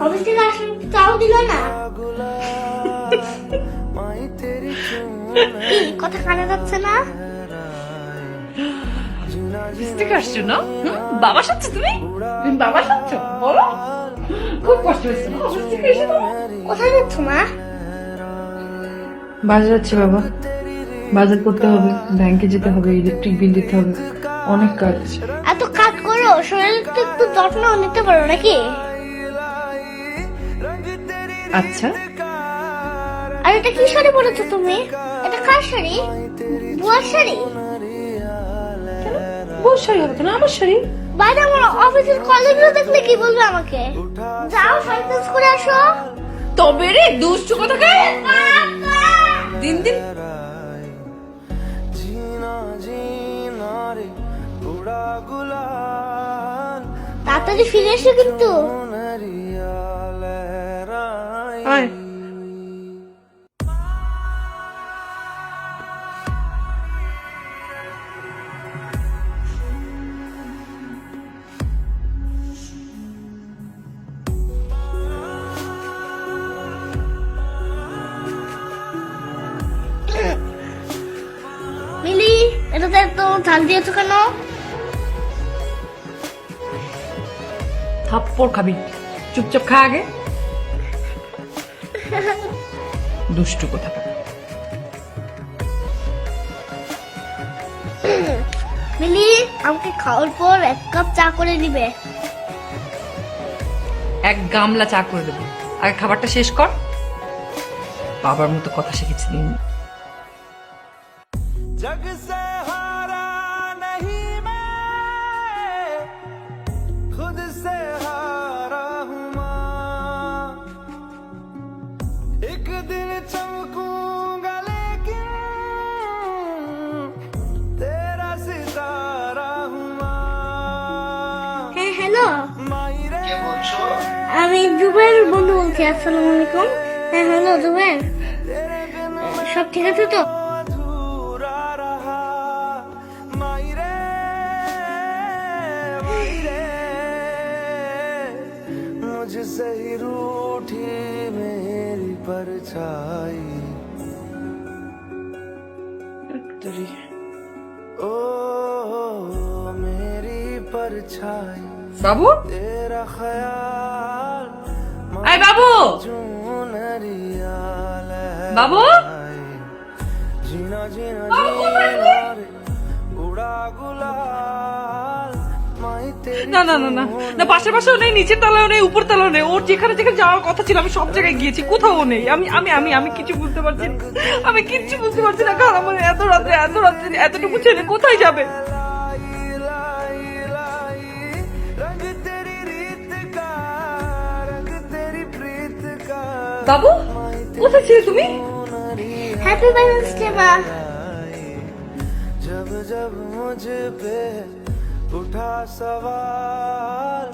Office থেকে আসলে তাও দিল না। কি কথা কানে যাচ্ছে না? অফিস থেকে আসছো না? বাবা সাথে তুমি বাবা সাথে বলো, খুব কষ্ট হয়েছে না অফিস থেকে এসে তোমার? কোথায় যাচ্ছ মা? বাজার যাচ্ছি বাবা, বাজার করতে হবে, ব্যাংকে যেতে হবে, ইলেকট্রিক বিল দিতে হবে, অনেক কাজ। এত কাজ করো, শরীর তো একটু যত্ন নিতে পারো নাকি? আচ্ছা, আর এটা কি শাড়ি পরেছো তুমি? এটা কার শাড়ি? বুয়ার শাড়ি? বউ শাড়ি হবে না, আমার শাড়ি। বাইরে আমার অফিসের কলিগরা দেখলে কি বলবে আমাকে? যাও শাড়ি চেঞ্জ করে আসো। তবে রে দুষ্টু কথা কে দিন দিন। তাড়াতাড়ি ফিরে এসো কিন্তু। আয় মিলি, এটাতে এত ঝাল দিয়েছো কেন? থাপ্পড় খাবি, চুপচাপ খা আগে। দুষ্টু কথা। মিলি, আমাকে খাওয়ার পর 1 কাপ চা করে দিবে। এক গামলা চা করে দেবো, আগে খাবারটা শেষ কর। বাবার মতো কথা শিখেছি দিন। जग से हारा नहीं मैं, खुद से हारा हूँ माँ। एक दिन चमकूंगा लेकिन तेरा सितारा हूँ माँ। হ্যাঁ হ্যালো, माई रे আমি জুবের বন্ধু বলছি। আসসালামু আলাইকুম। হ্যাঁ হ্যালো জুবের, तेरे बिन সব ঠিক আছে তো? अधूरा रहा। माई रे मुझसे ही रूठी मेरी परछाई। ओ मेरी परछाई, বাবু, तेरा ख्याल আয় বাবু, चुनरिया বাবু। जीना जीना বাবু, কোথায় जीना তুই? रे, उड़ा गुलाल माई तेरी না না না না না, পাশের পাশেও নেই, নিচের তলাও নেই, উপর তলাও নেই। ওর যেখানে যেখানে যাওয়ার কথা ছিল আমি সব জায়গায় গিয়েছি, কোথাও নেই। আমি আমি আমি আমি কিছু বুঝতে পারছি না, আমি কিচ্ছু বুঝতে পারছি না। কারণ আমার এত রাত্রে এতটুকু ছেলে কোথায় যাবে? लाई लाई लाई, रंग तेरी रीत का, रंग तेरी प्रीत का। বাবু, কোথায় ছিলে তুমি? হ্যাপি ভ্যালেন্টাইন্স ডে মা। जब जब मुझ पे उठा सवाल,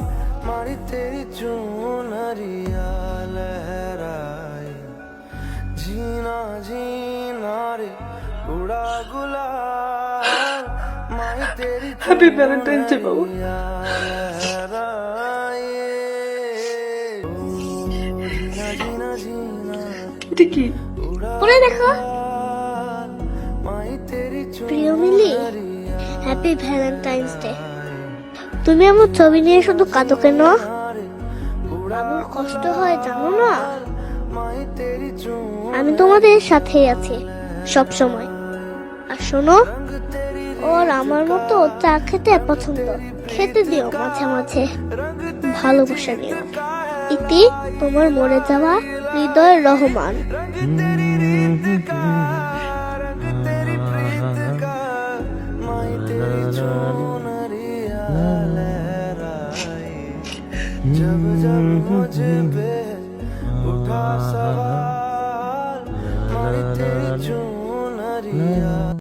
मारी तेरी चुनरिया लहराई। जीना जीना रे, उड़ा गुलाल माई तेरी হ্যাপি ভ্যালেন্টাইন্স ডে বাবু। चुनरिया लहराई। ओ, जीना जीना जीना এটা কি? পরে দেখো। माई तेरी প্রিয় মিলি, হ্যাপি ভ্যালেন্টাইন্স ডে। তুমি আমার ছবি নিয়ে শুধু কাঁদো কেন? বাবুর কষ্ট হয় জানো না? माई तेरी আমি তোমাদের সাথেই আছি সব সময়। আর শোনো, ওর আমার মতো চা খেতে পছন্দ, খেতে দিও মাঝে মাঝে, ভালোবাসা নিও। ইতি, তোমার মরে যাওয়া হৃদয় রহমান। तेरी प्रीत का, माई तेरी चुनरिया लहराई। जब जब मुझ पे उठा सवाल,